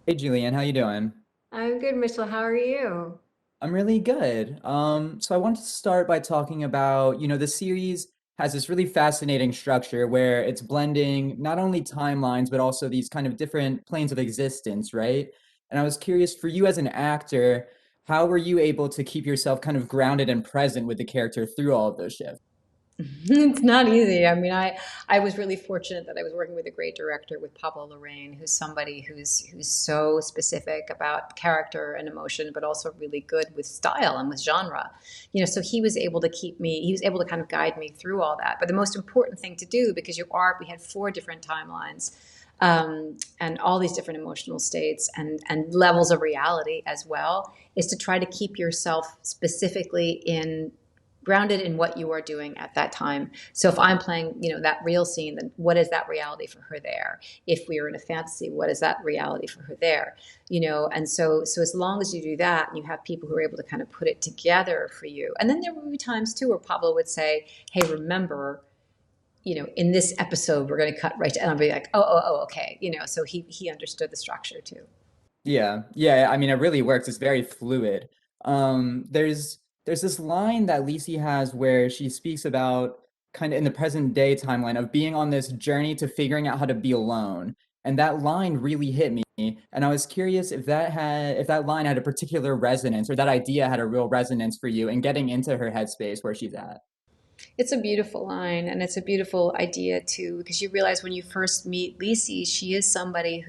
Hey Julianne, how you doing? I'm good, Mitchell. How are you? I'm really good. So I wanted to start by talking about, the series has this really fascinating structure where it's blending not only timelines, but also these kind of different planes of existence, right? And I was curious for you as an actor, how were you able to keep yourself kind of grounded and present with the character through all of those shifts? It's not easy. I was really fortunate that I was working with a great director, with Pablo Larraín, who's somebody who's so specific about character and emotion, but also really good with style and with genre. So he was able to he was able to kind of guide me through all that. But the most important thing to do, because we had four different timelines, and all these different emotional states and levels of reality as well, is to try to keep yourself specifically in grounded in what you are doing at that time. So if I'm playing, that real scene, then what is that reality for her there? If we are in a fantasy, what is that reality for her there? And so as long as you do that, and you have people who are able to kind of put it together for you. And then there would be times too where Pablo would say, "Hey, remember, in this episode, we're going to cut right to," and I'll be like, "Oh, okay." So he understood the structure too. Yeah, yeah. I mean, it really works. It's very fluid. There's this line that Lisey has where she speaks about kind of in the present day timeline of being on this journey to figuring out how to be alone. And that line really hit me. And I was curious if that line had a particular resonance or that idea had a real resonance for you in getting into her headspace where she's at. It's a beautiful line, and it's a beautiful idea too, because you realize when you first meet Lisi, she is somebody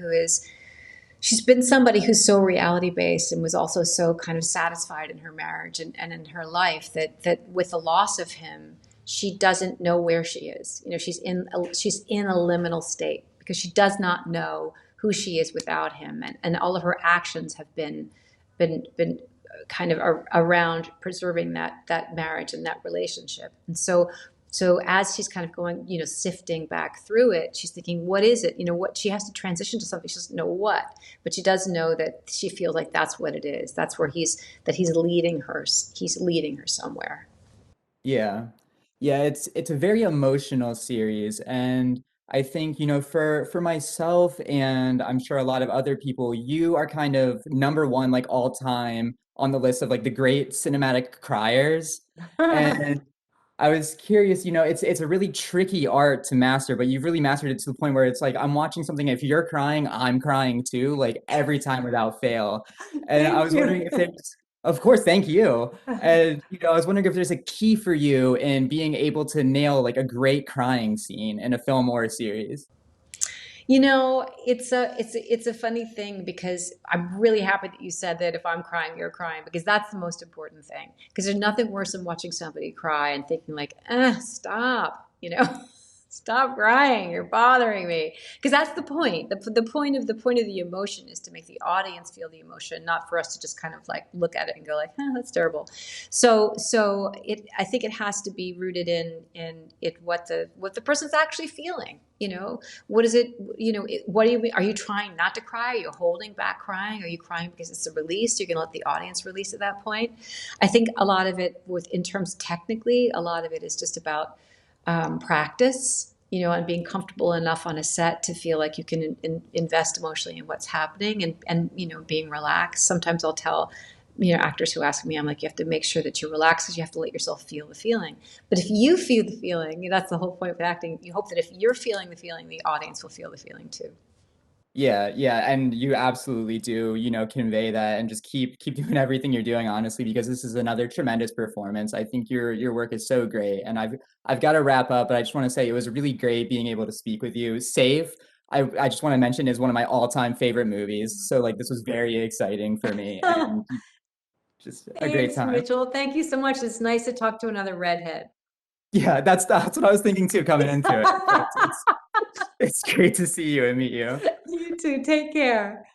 she's been somebody who's so reality based and was also so kind of satisfied in her marriage and in her life that with the loss of him, she doesn't know where she is. She's in a liminal state because she does not know who she is without him, and all of her actions have been kind of around preserving that marriage and that relationship. And so as she's kind of going, sifting back through it, she's thinking, what is it? What she has to transition to something. She doesn't know what, but she does know that she feels like that's what it is. That's where he's leading her. He's leading her somewhere. Yeah. Yeah, it's a very emotional series and I think, for myself and I'm sure a lot of other people, you are kind of number one like all time on the list of like the great cinematic criers. And I was curious, it's a really tricky art to master, but you've really mastered it to the point where it's like I'm watching something, if you're crying, I'm crying too, like every time without fail. And I Thank was you. wondering if there's, of course, thank you. And I was wondering if there's a key for you in being able to nail like a great crying scene in a film or a series. It's a funny thing because I'm really happy that you said that if I'm crying, you're crying, because that's the most important thing. Because there's nothing worse than watching somebody cry and thinking like, stop, stop crying, you're bothering me. Because that's the point. The point of the emotion is to make the audience feel the emotion, not for us to just kind of like look at it and go like, that's terrible. So I think it has to be rooted in what the person's actually feeling. What is it? What do you mean? Are you trying not to cry? Are you holding back crying? Are you crying because it's a release? You're going to let the audience release at that point. I think a lot of it, in terms technically, a lot of it is just about practice. And being comfortable enough on a set to feel like you can invest emotionally in what's happening, and being relaxed. Sometimes I'll tell actors who ask me, I'm like, you have to make sure that you relax because you have to let yourself feel the feeling. But if you feel the feeling, that's the whole point of acting. You hope that if you're feeling the feeling, the audience will feel the feeling too. Yeah, yeah, and you absolutely do, convey that and just keep doing everything you're doing, honestly, because this is another tremendous performance. I think your work is so great, and I've got to wrap up, but I just want to say it was really great being able to speak with you. Save, I just want to mention is one of my all-time favorite movies, so like this was very exciting for me and just a great Thanks, time. Mitchell. Thank you so much. It's nice to talk to another redhead. Yeah, that's what I was thinking too coming into it. But it's great to see you and meet you. You too. Take care.